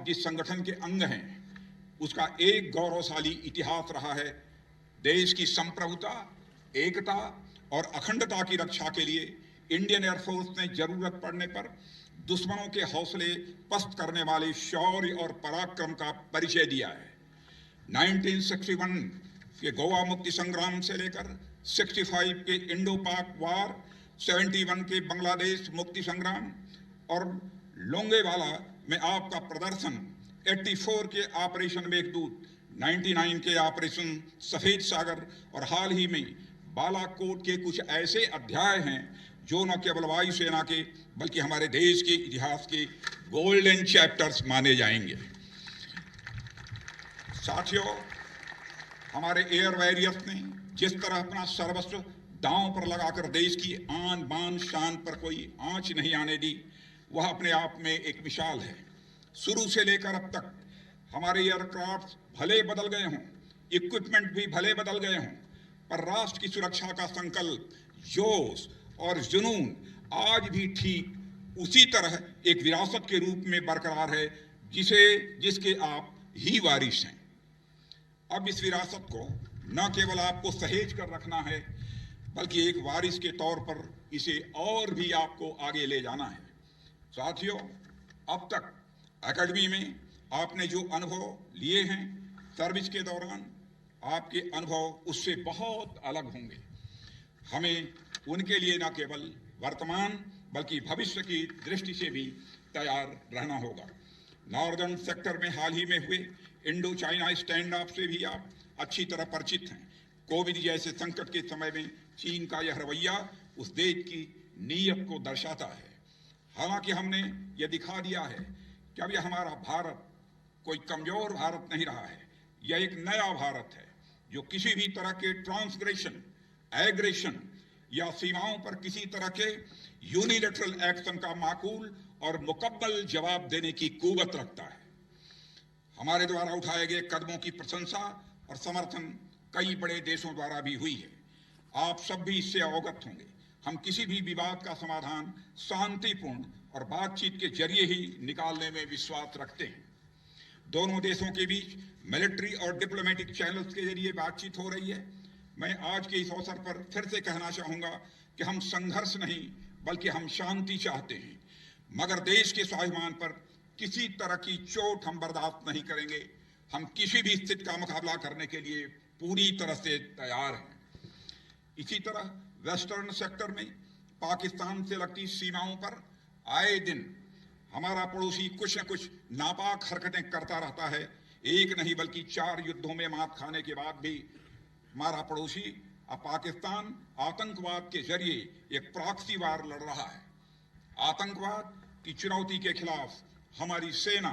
जिस संगठन के अंग हैं उसका एक गौरवशाली इतिहास रहा है। देश की संप्रभुता, एकता और अखंडता की रक्षा के लिए इंडियन एयरफोर्स ने जरूरत पड़ने पर दुश्मनों के हौसले पस्त करने वाले शौर्य और पराक्रम का परिचय दिया है। 1961 के गोवा मुक्ति संग्राम से लेकर 65 के इंडो पाक वार, 71 के बांग्लादेश मुक्ति संग्राम और लोंगेवाला में आपका प्रदर्शन, 84 के ऑपरेशन मेघदूत, 99 के ऑपरेशन सफेद सागर और हाल ही में बालाकोट के कुछ ऐसे अध्याय हैं जो न केवल वायुसेना के बल्कि हमारे देश के इतिहास के गोल्डन चैप्टर्स माने जाएंगे। साथियों, हमारे एयर वॉरियर्स ने जिस तरह अपना सर्वस्व दांव पर लगाकर देश की आन बान शान पर कोई आंच नहीं आने दी, वह अपने आप में एक मिसाल है। शुरू से लेकर अब तक हमारे एयरक्राफ्ट भले बदल गए हों, इक्विपमेंट भी भले बदल गए हों, पर राष्ट्र की सुरक्षा का संकल्प, जोश और जुनून आज भी ठीक उसी तरह एक विरासत के रूप में बरकरार है जिसके आप ही वारिस हैं। अब इस विरासत को न केवल आपको सहेज कर रखना है बल्कि एक वारिस के तौर पर इसे और भी आपको आगे ले जाना है। साथियों, अब तक एकेडमी में आपने जो अनुभव लिए हैं सर्विस के दौरान, आपके अनुभव उससे बहुत अलग होंगे। हमें उनके लिए न केवल वर्तमान बल्कि भविष्य की दृष्टि से भी तैयार रहना होगा। नॉर्दर्न सेक्टर में हाल ही में हुए इंडो चाइना स्टैंड ऑफ से भी आप अच्छी तरह परिचित हैं। कोविड जैसे संकट के समय में चीन का यह रवैया उस देश की नीयत को दर्शाता है। हालांकि हमने यह दिखा दिया है कि अब यह हमारा भारत कोई कमजोर भारत नहीं रहा है। यह एक नया भारत है जो किसी भी तरह के ट्रांसग्रेशन, एग्रेशन या सीमाओं पर किसी तरह के यूनिलैटरल एक्शन का माकूल और मुकम्मल जवाब देने की कुव्वत रखता है। हमारे द्वारा उठाए गए कदमों की प्रशंसा और समर्थन कई बड़े देशों द्वारा भी हुई है। आप सब भी इससे अवगत होंगे। हम किसी भी विवाद का समाधान शांतिपूर्ण और बातचीत के जरिए ही निकालने में विश्वास रखते हैं। दोनों देशों के बीच मिलिट्री और डिप्लोमेटिक चैनल्स के जरिए बातचीत हो रही है। मैं आज के इस अवसर पर फिर से कहना चाहूंगा कि हम संघर्ष नहीं बल्कि हम शांति चाहते हैं, मगर देश के स्वाभिमान पर किसी तरह की चोट हम बर्दाश्त नहीं करेंगे। हम किसी भी स्थिति का मुकाबला करने के लिए पूरी तरह से तैयार हैं। इसी तरह वेस्टर्न सेक्टर में पाकिस्तान से लगती सीमाओं पर आए दिन हमारा पड़ोसी कुछ न कुछ नापाक हरकतें करता रहता है। एक नहीं बल्कि 4 युद्धों में मात खाने के बाद भी हमारा पड़ोसी अब पाकिस्तान आतंकवाद के जरिए एक प्रॉक्सी वार लड़ रहा है। आतंकवाद की चुनौती के खिलाफ हमारी सेना,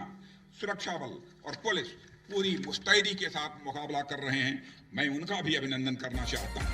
सुरक्षा बल और पुलिस पूरी मुस्तैदी के साथ मुकाबला कर रहे हैं। मैं उनका भी अभिनंदन करना चाहता हूं।